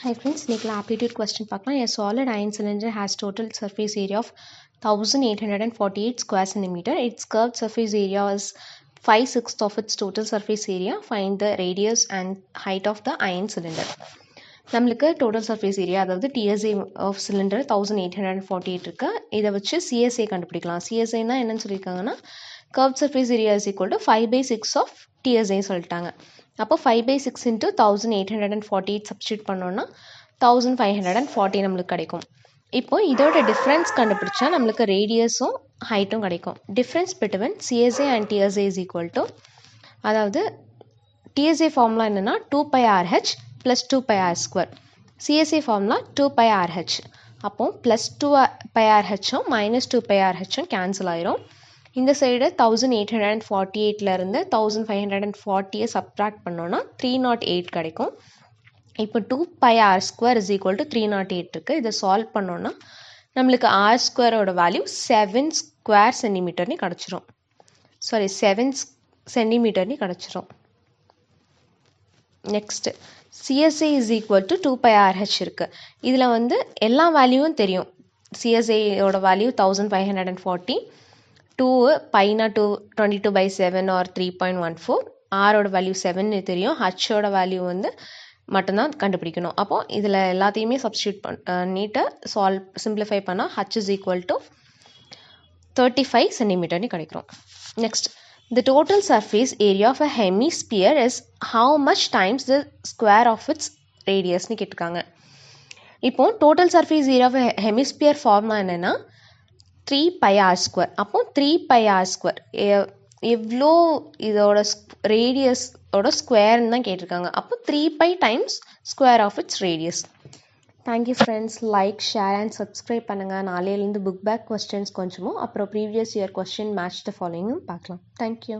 Hi friends, இன்னைக்கு aptitude question பார்க்கலாம். A solid iron cylinder has total surface area of 1848 square centimeter. Its curved surface area is 5/6 of its total surface area. Find the radius and height of the iron cylinder. நம்மளுக்கு total surface area அதாவது TSA of cylinder 1848 இருக்கு. இதை வச்சு CSA கண்டுபிடிக்கலாம். சிஎஸ்ஏனா என்னன்னு சொல்லியிருக்காங்கன்னா curve surface area is equal to 5/6 of TSA சொல்லிட்டாங்க. அப்போ 5/6 இன்ட்டு 1848 சப்ஸ்டியூட் பண்ணோன்னா 1540 நம்மளுக்கு கிடைக்கும். இப்போ இதோட டிஃப்ரென்ஸ் கண்டுபிடிச்சா நம்மளுக்கு ரேடியஸும் ஹைட்டும் கிடைக்கும். Difference between CSA and DSA is equal to, அதாவது டிஎஸ்ஏ ஃபார்முலா என்னென்னா 2πRh plus 2πr². CSA formula 2πRh. அப்போ plus 2πRhம் minus 2πRhம் கேன்சல் ஆயிரும். இந்த சைடு 1848 இருந்து 1540 சப்ட்ராக்ட் பண்ணோன்னா 308 கிடைக்கும். இப்போ 2πr² is equal to 308 இருக்குது. இதை சால்வ் பண்ணோன்னா நம்மளுக்கு r²ஓட வேல்யூ 7 ஸ்கொயர் சென்டிமீட்டர்னு கிடச்சிரும். 7 சென்டிமீட்டர்னு கிடச்சிரும். Next CSA is equal to 2πRh இருக்குது. இதில் வந்து எல்லா வேல்யூவும் தெரியும். CSAயோட வேல்யூ 1540, 2 பைனா 22/7 or 3.14, ஆரோட வேல்யூ 7 தெரியும். ஹச்சோட வேல்யூ வந்து மட்டும்தான் கண்டுபிடிக்கணும். அப்போ இதில் எல்லாத்தையுமே சப்ஸ்டியூட் பண்ணிட்டு சிம்பிளிஃபை பண்ணால் h is equal to 35 சென்டிமீட்டர்னு கிடைக்கும். Next, the total surface area of a hemisphere is how much times the square of its radius னு கேட்டிருக்காங்க. இப்போ total surface area of a hemisphere formula என்னென்னா 3πr². அப்போ 3πr². எவ்வளோ இதோட ரேடியஸோட ஸ்கொயர்னு தான் கேட்டிருக்காங்க. அப்போ 3π times square of its radius. Thank you friends. Like, share and subscribe பண்ணுங்கள். நாளையிலேருந்து புக் பேக் கொஸ்டின்ஸ் கொஞ்சமும் அப்புறம் previous year question match the ஃபாலோயிங்கும் பார்க்கலாம். தேங்க்யூ.